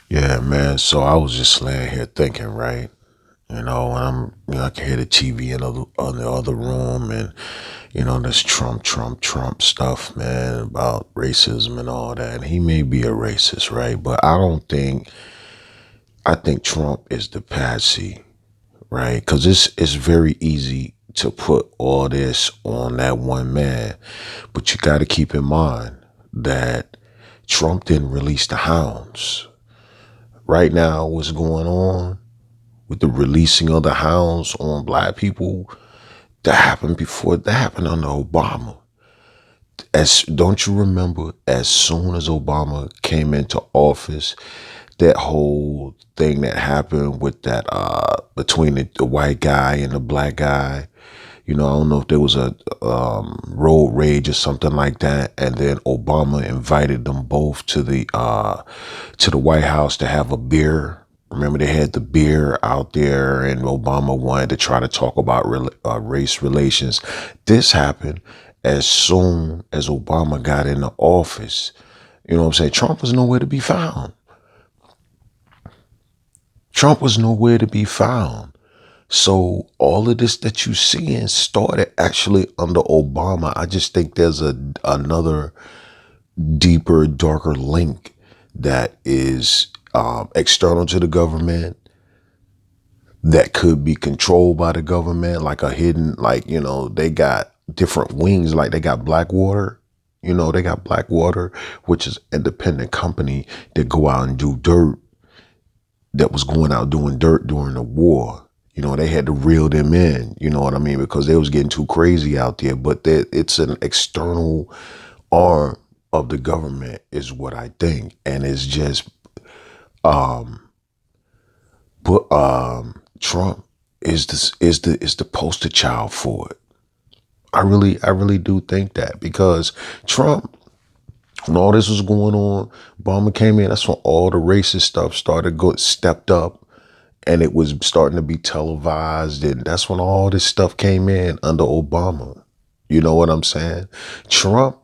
Yeah, man. So I was just laying here thinking, right? And I can hear the TV in the other room, and this Trump stuff, man, about racism and all that. And he may be a racist, right? But I don't think I think Trump is the Patsy, right? Because it's very easy to put all this on that one man, but you got to keep in mind that Trump didn't release the hounds. Right now, what's going on with the releasing of the hounds on black people, that happened before, that happened under Obama. As don't you remember, as soon as Obama came into office, that whole thing that happened with that between the white guy and the black guy. I don't know if there was a road rage or something like that, and then Obama invited them both to the White House to have a beer. Remember, they had the beer out there, and Obama wanted to try to talk about race relations. This happened as soon as Obama got into office. You know what I'm saying? Trump was nowhere to be found. Trump was nowhere to be found. So all of this that you seeing started actually under Obama. I just think there's another deeper, darker link that is external to the government, that could be controlled by the government, like a hidden, like, they got different wings, like they got Blackwater. They got Blackwater, which is an independent company that go out and do dirt, that was going out doing dirt during the war. They had to reel them in, you know what I mean? Because they was getting too crazy out there. But it's an external arm of the government is what I think. And it's just, but Trump is the poster child for it. I really do think that, because Trump, when all this was going on, Obama came in. That's when all the racist stuff stepped up, and it was starting to be televised, and that's when all this stuff came in under Obama. You know what I'm saying? Trump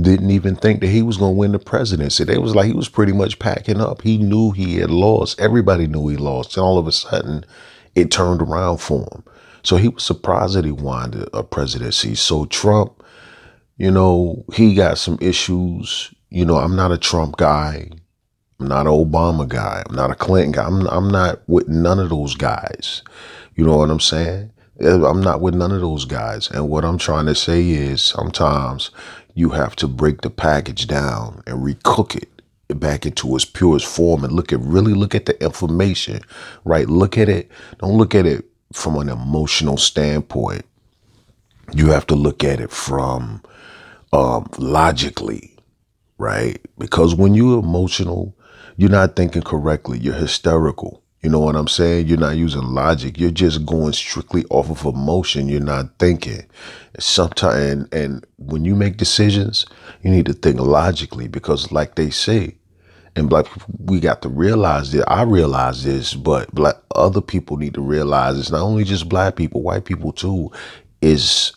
didn't even think that he was going to win the presidency. They was like, he was pretty much packing up. He knew he had lost. Everybody knew he lost. And all of a sudden, it turned around for him. So he was surprised that he won a presidency. So Trump, he got some issues. I'm not a Trump guy. I'm not an Obama guy. I'm not a Clinton guy. I'm not with none of those guys. You know what I'm saying? I'm not with none of those guys. And what I'm trying to say is, sometimes you have to break the package down and recook it back into its purest form, and really look at the information, right? Look at it. Don't look at it from an emotional standpoint. You have to look at it from logically, right? Because when you're emotional, you're not thinking correctly. You're hysterical. You know what I'm saying? You're not using logic. You're just going strictly off of emotion. You're not thinking. Sometimes, and when you make decisions, you need to think logically, because, like they say, and black people, we got to realize that. I realize this, but black other people need to realize it's not only just black people, white people too, is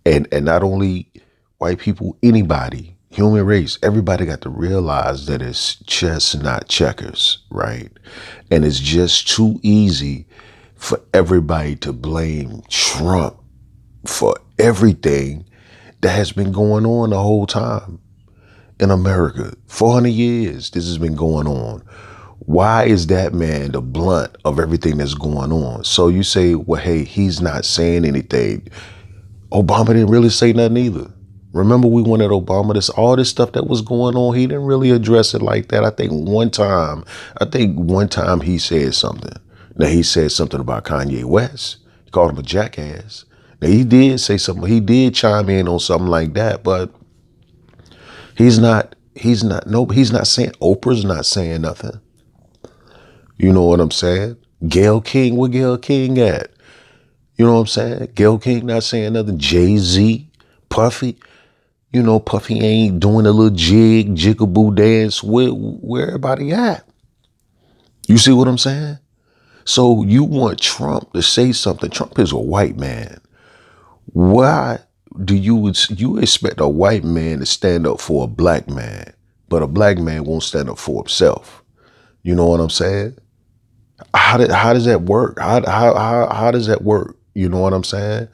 and not only white people, anybody, human race, everybody got to realize that it's chess, not checkers, right? And it's just too easy for everybody to blame Trump for everything that has been going on the whole time in America. 400 years this has been going on. Why is that man the blunt of everything that's going on? So you say, well, hey, he's not saying anything. Obama didn't really say nothing either. Remember, we wanted Obama, all this stuff that was going on, he didn't really address it like that. I think one time he said something. Now, he said something about Kanye West. He called him a jackass. Now, he did say something. He did chime in on something like that, but he's not saying, Oprah's not saying nothing. You know what I'm saying? Gail King, where Gail King at? You know what I'm saying? Gail King not saying nothing. Jay-Z, Puffy. Puffy ain't doing a little jigaboo dance. Where everybody at? You see what I'm saying? So you want Trump to say something. Trump is a white man. Why do you expect a white man to stand up for a black man, but a black man won't stand up for himself? You know what I'm saying? How does that work? How does that work? You know what I'm saying?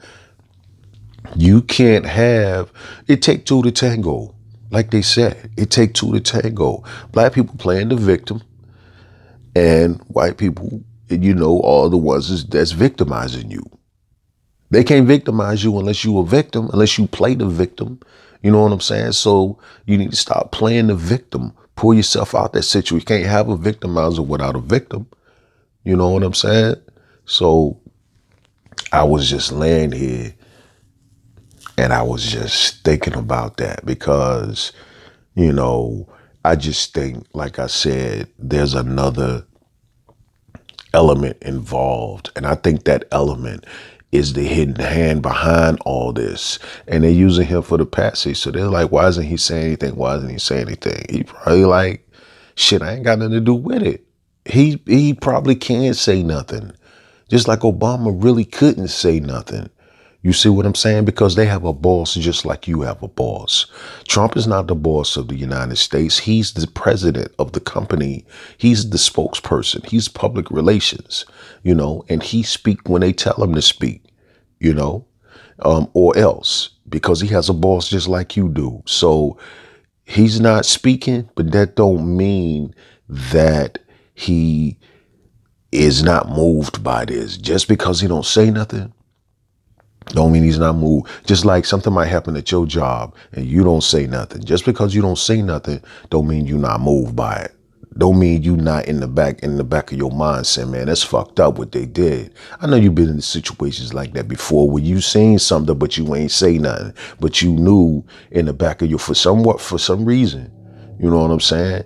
You can't have it take two to tango. Like they said, it take two to tango. Black people playing the victim and white people, are the ones that's victimizing you. They can't victimize you unless you a victim, unless you play the victim. You know what I'm saying? So you need to stop playing the victim. Pull yourself out that situation. You can't have a victimizer without a victim. You know what I'm saying? So I was just laying here and I was just thinking about that because, you know, I just think, like I said, there's another element involved. And I think that element is the hidden hand behind all this. And they're using him for the Patsy. So they're like, why isn't he saying anything? Why isn't he saying anything? He probably like, shit, I ain't got nothing to do with it. He probably can't say nothing. Just like Obama really couldn't say nothing. You see what I'm saying? Because they have a boss just like you have a boss. Trump is not the boss of the United States. He's the president of the company. He's the spokesperson. He's public relations, and he speak when they tell him to speak, you know, or else because he has a boss just like you do. So he's not speaking, but that don't mean that he is not moved by this. Just because he don't say nothing don't mean he's not moved. Just like something might happen at your job and you don't say nothing. Just because you don't say nothing don't mean you're not moved by it. Don't mean you not in the back of your mind saying, man, that's fucked up what they did. I know you've been in situations like that before where you seen something but you ain't say nothing. But you knew in the back of your for some reason. You know what I'm saying?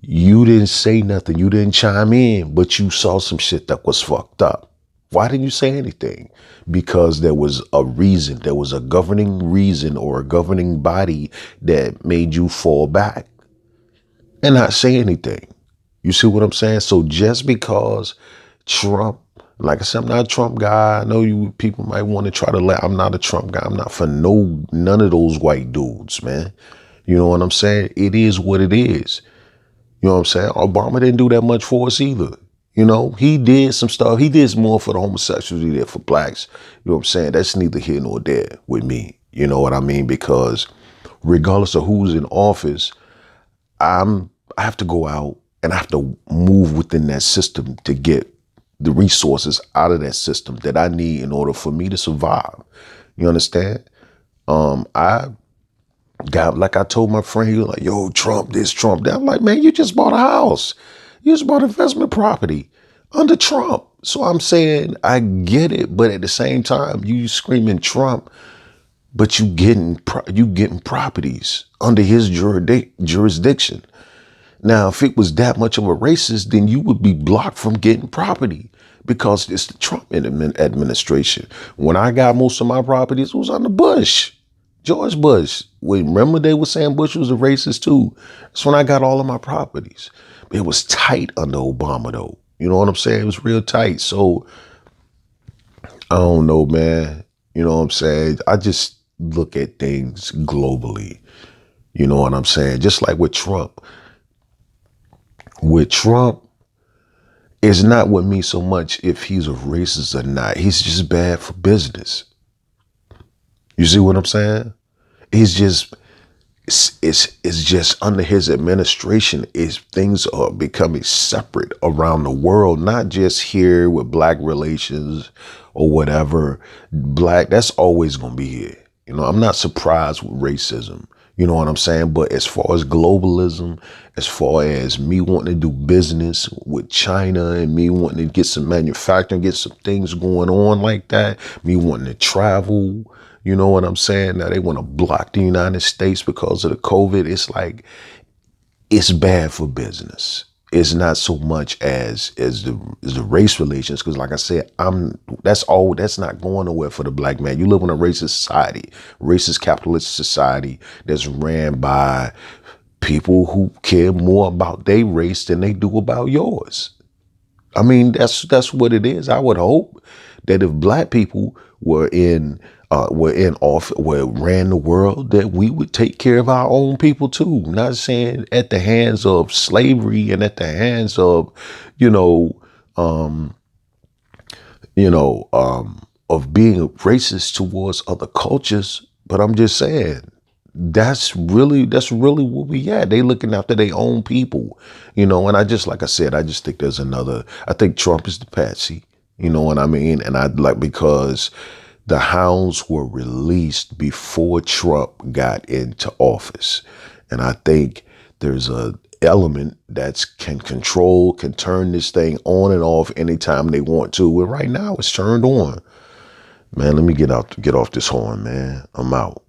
You didn't say nothing. You didn't chime in, but you saw some shit that was fucked up. Why didn't you say anything? Because there was a reason. There was a governing reason or a governing body that made you fall back and not say anything. You see what I'm saying? So just because Trump, like I said, I'm not a Trump guy. I know you people might want to try to I'm not a Trump guy. I'm not for none of those white dudes, man. You know what I'm saying? It is what it is. You know what I'm saying? Obama didn't do that much for us either. He did some stuff. He did more for the homosexuals than he did for blacks. You know what I'm saying? That's neither here nor there with me. You know what I mean? Because regardless of who's in office, I have to go out and I have to move within that system to get the resources out of that system that I need in order for me to survive. You understand? I got, like I told my friend, he was like, yo, Trump this, Trump that. I'm like, man, you just bought a house. You just bought investment property under Trump. So I'm saying I get it, but at the same time, you screaming Trump, but you getting properties under his jurisdiction. Now, if it was that much of a racist, then you would be blocked from getting property because it's the Trump administration. When I got most of my properties, it was under Bush, George Bush. Remember they were saying Bush was a racist too. That's when I got all of my properties. It was tight under Obama though. You know what I'm saying? It was real tight. So I don't know, man. You know what I'm saying? I just look at things globally. You know what I'm saying? Just like with Trump. With Trump, it's not with me so much if he's a racist or not. He's just bad for business. You see what I'm saying? He's just it's just under his administration is things are becoming separate around the world, not just here with black relations or whatever. Black, that's always gonna be here. I'm not surprised with racism. You know what I'm saying? But as far as globalism, as far as me wanting to do business with China and me wanting to get some manufacturing, get some things going on like that, me wanting to travel, you know what I'm saying? Now they want to block the United States because of the COVID. It's like, it's bad for business. It's not so much as the race relations, because like I said, that's not going nowhere for the black man. You live in a racist society, racist capitalist society that's ran by people who care more about their race than they do about yours. I mean, that's what it is. I would hope that if black people were in were in office, were ran the world, that we would take care of our own people too. Not saying at the hands of slavery and at the hands of, you know, um, you know, of being racist towards other cultures. But I'm just saying, that's really what we at. They looking after their own people, and like I said, I just think I think Trump is the Patsy, you know what I mean? And I'd like, because the hounds were released before Trump got into office. And I think there's a element that can turn this thing on and off anytime they want to. And right now it's turned on. Man, let me get off this horn, man. I'm out.